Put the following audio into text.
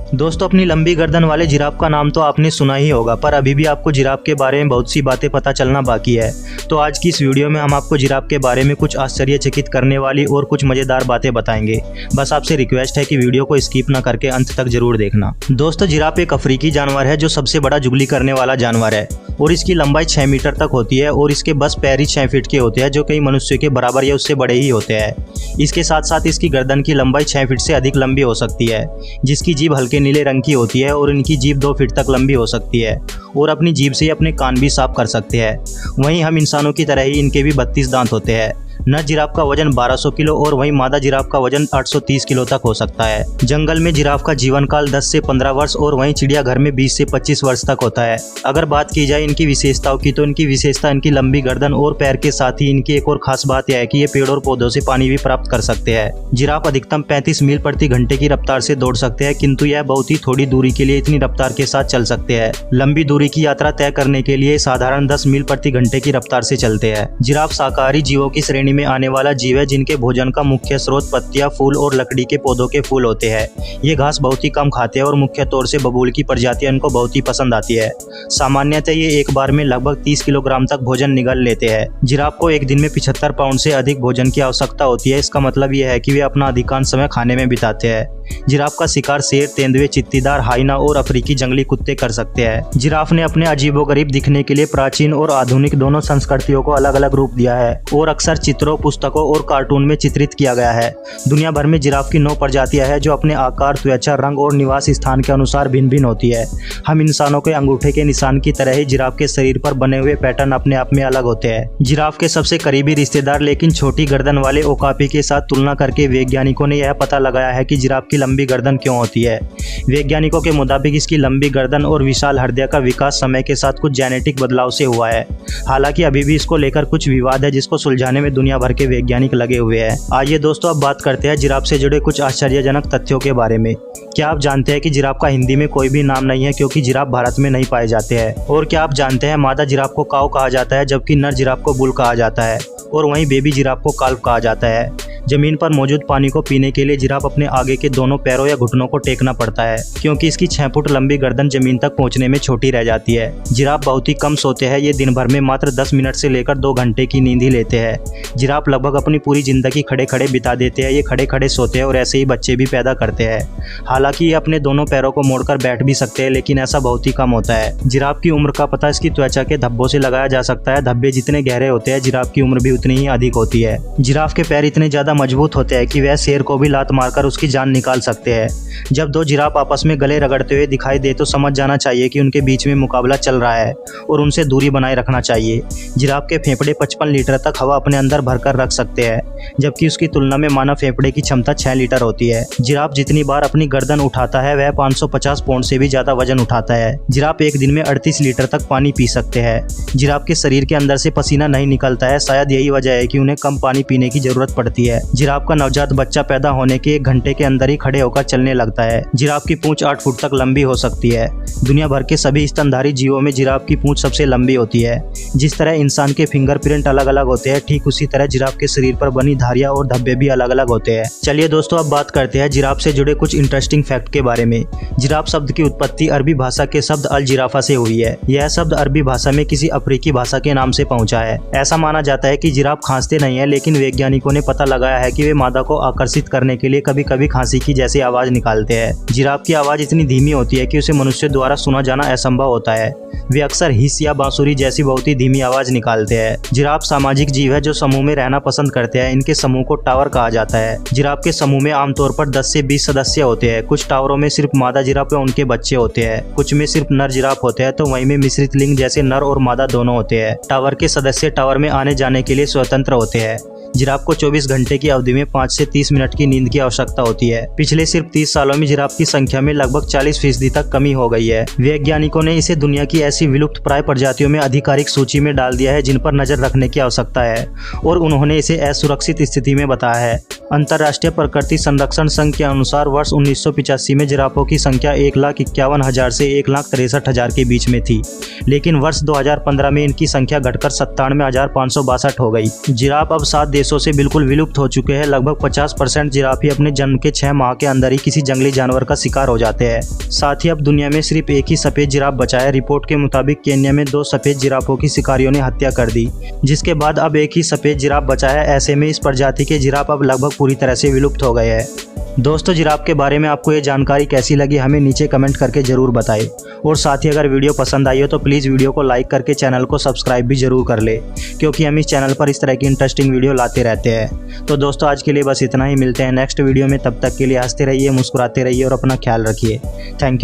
दोस्तों, अपनी लंबी गर्दन वाले जिराफ का नाम तो आपने सुना ही होगा, पर अभी भी आपको जिराफ के बारे में बहुत सी बातें पता चलना बाकी है। तो आज की इस वीडियो में हम आपको जिराफ के बारे में कुछ आश्चर्यचकित करने वाली और कुछ मज़ेदार बातें बताएंगे। बस आपसे रिक्वेस्ट है कि वीडियो को स्किप ना करके अंत तक जरूर देखना। दोस्तों, जिराफ एक अफ्रीकी जानवर है जो सबसे बड़ा जुगली करने वाला जानवर है और इसकी लंबाई 6 मीटर तक होती है और इसके बस पैर ही 6 फीट के होते हैं, जो कई मनुष्यों के बराबर या उससे बड़े ही होते हैं। इसके साथ साथ इसकी गर्दन की लंबाई 6 फीट से अधिक लंबी हो सकती है, जिसकी जीभ हल्के नीले रंग की होती है और इनकी जीभ 2 फीट तक लंबी हो सकती है और अपनी जीभ से अपने कान भी साफ कर सकते हैं। वहीं हम इंसानों की तरह ही इनके भी 32 दांत होते हैं। नर जिराफ का वजन 1200 किलो और वहीं मादा जिराफ का वजन 830 किलो तक हो सकता है। जंगल में जिराफ का जीवन काल 10 से 15 वर्ष और वहीं चिड़ियाघर में 20 से 25 वर्ष तक होता है। अगर बात की जाए इनकी विशेषताओं की, तो इनकी विशेषता इनकी लंबी गर्दन और पैर के साथ ही इनकी एक और खास बात यह है कि ये पेड़ और पौधों से पानी भी प्राप्त कर सकते हैं। जिराफ अधिकतम 35 मील प्रति घंटे की रफ्तार से दौड़ सकते हैं, किंतु यह बहुत ही थोड़ी दूरी के लिए इतनी रफ्तार के साथ चल सकते हैं। लंबी दूरी की यात्रा तय करने के लिए साधारण 10 मील प्रति घंटे की रफ्तार से चलते हैं। जिराफ शाकाहारी जीवों की श्रेणी में आने वाला जीव है, जिनके भोजन का मुख्य स्रोत पत्तियां, फूल और लकड़ी के पौधों के फूल होते हैं। ये घास बहुत ही कम खाते हैं और मुख्य तौर से बबूल की प्रजातियां इनको बहुत ही पसंद आती है। सामान्यतः ये एक बार में लगभग 30 किलोग्राम तक भोजन निगल लेते हैं। जिराफ को एक दिन में 75 पाउंड से अधिक भोजन की आवश्यकता होती है। इसका मतलब यह है कि वे अपना अधिकांश समय खाने में बिताते हैं। जिराफ का शिकार शेर, तेंदुए, चित्तीदार, हाइना और अफ्रीकी जंगली कुत्ते कर सकते हैं। जिराफ ने अपने अजीबोगरीब दिखने के लिए प्राचीन और आधुनिक दोनों संस्कृतियों को अलग अलग रूप दिया है और अक्सर चित्रों, पुस्तकों और कार्टून में चित्रित किया गया है। दुनिया भर में जिराफ की 9 प्रजातियां हैं जो अपने आकार, त्वचा, रंग और निवास स्थान के अनुसार भिन्न भिन्न होती है। हम इंसानों के अंगूठे के निशान की तरह ही जिराफ के शरीर पर बने हुए पैटर्न अपने आप में अलग होते हैं। जिराफ के सबसे करीबी रिश्तेदार लेकिन छोटी गर्दन वाले ओकापी के साथ तुलना करके वैज्ञानिकों ने यह पता लगाया है कि जिराफ की लंबी गर्दन क्यों होती है। वैज्ञानिकों के मुताबिक इसकी लंबी गर्दन और विशाल हृदय का विकास समय के साथ कुछ जेनेटिक बदलाव से हुआ है। हालांकि अभी भी इसको लेकर कुछ विवाद है, जिसको सुलझाने में दुनिया भर के वैज्ञानिक लगे हुए हैं। आइए दोस्तों, अब बात करते हैं जिराफ से जुड़े कुछ आश्चर्यजनक तथ्यों के बारे में। क्या आप जानते हैं कि जिराफ का हिंदी में कोई भी नाम नहीं है, क्योंकि जिराफ भारत में नहीं पाए जाते हैं? और क्या आप जानते हैं मादा जिराफ को काऊ कहा जाता है, जबकि नर जिराफ को बुल कहा जाता है और वहीं बेबी जिराफ को काल्व कहा जाता है? जमीन पर मौजूद पानी को पीने के लिए जिराफ अपने आगे के दोनों पैरों या घुटनों को टेकना पड़ता है, क्योंकि इसकी 6 फुट लंबी गर्दन जमीन तक पहुंचने में छोटी रह जाती है। जिराफ बहुत ही कम सोते हैं। ये दिन भर में मात्र 10 मिनट से लेकर 2 घंटे की नींद ही लेते हैं। जिराफ लगभग अपनी पूरी जिंदगी खड़े खड़े बिता देते हैं। ये खड़े खड़े सोते हैं और ऐसे ही बच्चे भी पैदा करते हैं। हालांकि ये अपने दोनों पैरों को मोड़कर बैठ भी सकते हैं, लेकिन ऐसा बहुत ही कम होता है। जिराफ की उम्र का पता इसकी त्वचा के धब्बों से लगाया जा सकता है। धब्बे जितने गहरे होते हैं, जिराफ की उम्र भी उतनी ही अधिक होती है। जिराफ के पैर इतने ज्यादा मजबूत होते हैं कि वह शेर को भी लात मारकर उसकी जान निकाल सकते हैं। जब 2 जिराफ आपस में गले रगड़ते हुए दिखाई दे तो समझ जाना चाहिए कि उनके बीच में मुकाबला चल रहा है और उनसे दूरी बनाए रखना चाहिए। जिराफ के फेफड़े 55 लीटर तक हवा अपने अंदर भरकर रख सकते हैं, जबकि उसकी तुलना में मानव फेफड़े की क्षमता 6 लीटर होती है। जिराफ जितनी बार अपनी गर्दन उठाता है, वह 550 पाउंड से भी ज्यादा वजन उठाता है। जिराफ एक दिन में 38 लीटर तक पानी पी सकते हैं। जिराफ के शरीर के अंदर से पसीना नहीं निकलता है। शायद यही वजह है कि उन्हें कम पानी पीने की जरूरत पड़ती है। जिराफ का नवजात बच्चा पैदा होने के 1 घंटे के अंदर ही खड़े होकर चलने लगता है। जिराफ की पूंछ 8 फुट तक लंबी हो सकती है। दुनिया भर के सभी स्तनधारी जीवों में जिराफ की पूंछ सबसे लंबी होती है। जिस तरह इंसान के फिंगरप्रिंट अलग अलग होते हैं, ठीक उसी तरह जिराफ के शरीर पर बनी धारियां और धब्बे भी अलग अलग होते हैं। चलिए दोस्तों, अब बात करते हैं जिराफ से जुड़े कुछ इंटरेस्टिंग फैक्ट के बारे में। जिराफ शब्द की उत्पत्ति अरबी भाषा के शब्द अल जिराफा से हुई है। यह शब्द अरबी भाषा में किसी अफ्रीकी भाषा के नाम से पहुंचा है। ऐसा माना जाता है कि जिराफ खांसते नहीं है, लेकिन वैज्ञानिकों ने पता लगाया है कि वे मादा को आकर्षित करने के लिए कभी कभी खांसी की जैसी आवाज निकालते हैं। जिराफ की आवाज इतनी धीमी होती है कि उसे मनुष्य द्वारा सुना जाना असंभव होता है। वे अक्सर हिस या बांसुरी जैसी बहुत ही धीमी आवाज निकालते हैं। जिराफ सामाजिक जीव है जो समूह में रहना पसंद करते हैं। इनके समूह को टावर कहा जाता है। जिराफ के समूह में आमतौर पर 10 से 20 सदस्य होते हैं। कुछ टावरों में सिर्फ मादा जिराफ या उनके बच्चे होते हैं, कुछ में सिर्फ नर जिराफ होते हैं, तो वहीं में मिश्रित लिंग जैसे नर और मादा दोनों होते हैं। टावर के सदस्य टावर में आने जाने के लिए स्वतंत्र होते हैं। जिराफ को 24 घंटे की अवधि में 5 से 30 मिनट की नींद की आवश्यकता होती है। पिछले सिर्फ 30 सालों में जिराफ की संख्या में लगभग 40% तक कमी हो गई है। वैज्ञानिकों ने इसे दुनिया की ऐसी विलुप्त प्राय प्रजातियों में आधिकारिक सूची में डाल दिया है जिन पर नजर रखने की आवश्यकता है, और उन्होंने इसे असुरक्षित स्थिति में बताया है। अंतर्राष्ट्रीय प्रकृति संरक्षण संघ के अनुसार वर्ष 1985 में जिराफों की संख्या 1,51,000 से 1,63,000 के बीच में थी, लेकिन वर्ष 2015 में इनकी संख्या घटकर 97,562 हो गई। जिराफ अब 7 देशों से बिल्कुल विलुप्त हो चुके हैं। लगभग 50% जिराफ ही अपने जन्म के 6 माह के अंदर ही किसी जंगली जानवर का शिकार हो जाते हैं। साथ ही अब दुनिया में सिर्फ एक ही सफ़ेद जिराफ बचा है। रिपोर्ट के मुताबिक केन्या में 2 सफ़ेद जिराफों की शिकारियों ने हत्या कर दी, जिसके बाद अब एक ही सफ़ेद जिराफ बचा है। ऐसे में इस प्रजाति के जिराफ अब लगभग पूरी तरह से विलुप्त हो गए हैं। दोस्तों, जिराफ के बारे में आपको ये जानकारी कैसी लगी हमें नीचे कमेंट करके ज़रूर बताएं। और साथ ही अगर वीडियो पसंद आई हो तो प्लीज़ वीडियो को लाइक करके चैनल को सब्सक्राइब भी ज़रूर कर ले, क्योंकि हम इस चैनल पर इस तरह की इंटरेस्टिंग वीडियो लाते रहते हैं। तो दोस्तों, आज के लिए बस इतना ही। मिलते हैं नेक्स्ट वीडियो में। तब तक के लिए हंसते रहिए, मुस्कुराते रहिए और अपना ख्याल रखिए। Thank you.